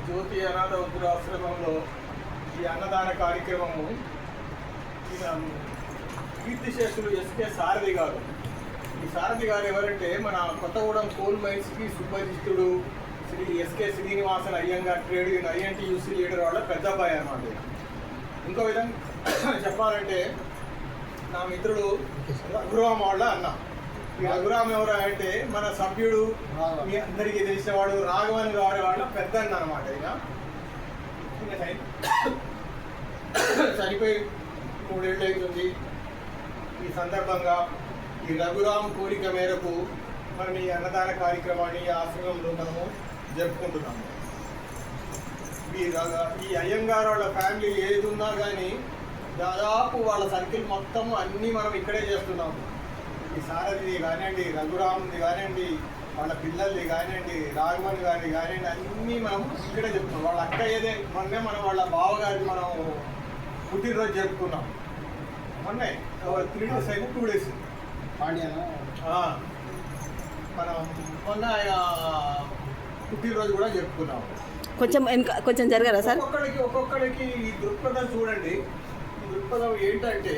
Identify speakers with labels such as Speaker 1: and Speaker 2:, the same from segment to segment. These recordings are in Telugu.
Speaker 1: జ్యోతి అనాథ వృద్ధాశ్రమంలో ఈ అన్నదాన కార్యక్రమము కీర్తిశేషులు ఎస్కే సారథి గారు. ఈ సారథి గారు ఎవరంటే మన కొత్తగూడెం కోల్ మైన్స్కి సుపరిచితుడు Shri S K Srinivasan Iyengar trade union INTUC leader వాళ్ళ పెద్ద అబ్బాయి అన్నమాట. ఇంకో విధంగా చెప్పాలంటే నా మిత్రుడు రఘురామ్ వాళ్ళ అన్న. ఈ రఘురామ్ ఎవరు అంటే మన సభ్యుడు మీ అందరికీ తెలిసినవాడు రాఘవన్ గారి వాళ్ళ పెద్ద అన్న అనమాట. ఇక చనిపోయి 3 ఏళ్ళు అవుతుంది. ఈ సందర్భంగా ఈ రఘురామ్ కోరిక మేరకు మనం ఈ అన్నదాన కార్యక్రమాన్ని ఈ ఆశ్రమంలో మనము జరుపుకుంటున్నాము. ఈ అయ్యంగారు వాళ్ళ ఫ్యామిలీ ఏది ఉన్నా కానీ దాదాపు వాళ్ళ సర్కిల్ మొత్తం అన్నీ మనం ఇక్కడే చేస్తున్నాము. ఈ సారథిది కానివ్వండి, రఘురామ్ది కానివ్వండి, వాళ్ళ పిల్లల్ని కానివ్వండి, రాఘవన్ గారిని కానివ్వండి, అన్నీ మనం ఇక్కడే చెప్తున్నాం. వాళ్ళ అక్క ఏదే మొన్నే మనం వాళ్ళ బావగారికి మనం పుట్టినరోజు జరుపుకున్నాం. మొన్నే 3 days అయితే 2 days మనం మొన్న ఆయన పుట్టినరోజు కూడా జరుపుకున్నాం.
Speaker 2: కొంచెం జరగరా సార్?
Speaker 1: ఒక్కొక్కడికి ఈ దృక్పథం చూడండి. ఈ దృక్పథం ఏంటంటే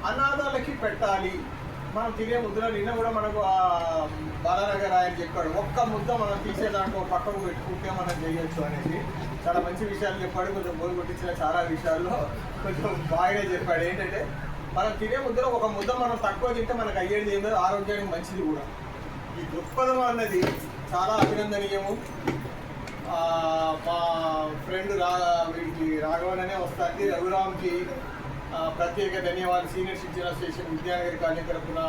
Speaker 1: అనాథాలకి పెట్టాలి. మనం తినే ముద్దలో నిన్న కూడా మనకు బాలనగర్ ఆయన చెప్పాడు, ఒక్క ముద్ద మనం తీసే దాంట్లో పక్కకు పెట్టుకుంటే మనం చేయొచ్చు అనేసి చాలా మంచి విషయాలు చెప్పాడు. కొంచెం బోరు కొట్టించిన చాలా విషయాల్లో కొంచెం బాగానే చెప్పాడు. ఏంటంటే మనం తినే ముద్దలో ఒక ముద్ద మనం తక్కువ తింటే మనకు అయ్యేది ఏం లేదు, ఆరోగ్యానికి మంచిది కూడా. ఈ దృక్పథం అన్నది చాలా అభినందనీయము. మా ఫ్రెండ్ వీడికి రాఘవన్ అనే వస్తుంది. రఘురామ్కి ప్రత్యేక ధన్యవాదాలు. సీనియర్ శిక్షణ స్టేషన్ విద్యానగర్ కాలనీ తరఫున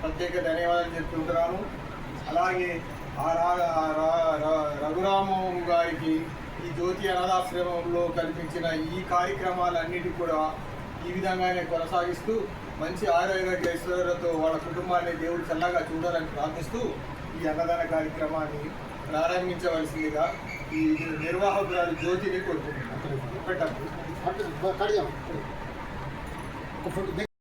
Speaker 1: ప్రత్యేక ధన్యవాదాలు చెప్తుంటున్నాను. అలాగే రఘురాము గారికి ఈ జ్యోతి అనాథాశ్రమంలో కల్పించిన ఈ కార్యక్రమాలన్నిటి కూడా ఈ విధంగానే కొనసాగిస్తూ మంచి ఆరోగ్య ఐశ్వర్యాలతో వాళ్ళ కుటుంబాన్ని దేవుడు చల్లగా చూడాలని ప్రార్థిస్తూ ఈ అన్నదాన కార్యక్రమాన్ని ప్రారంభించవలసిందిగా ఈ నిర్వాహకురాలు జ్యోతిని కోరుకుంటున్నాను. పెట్టండి.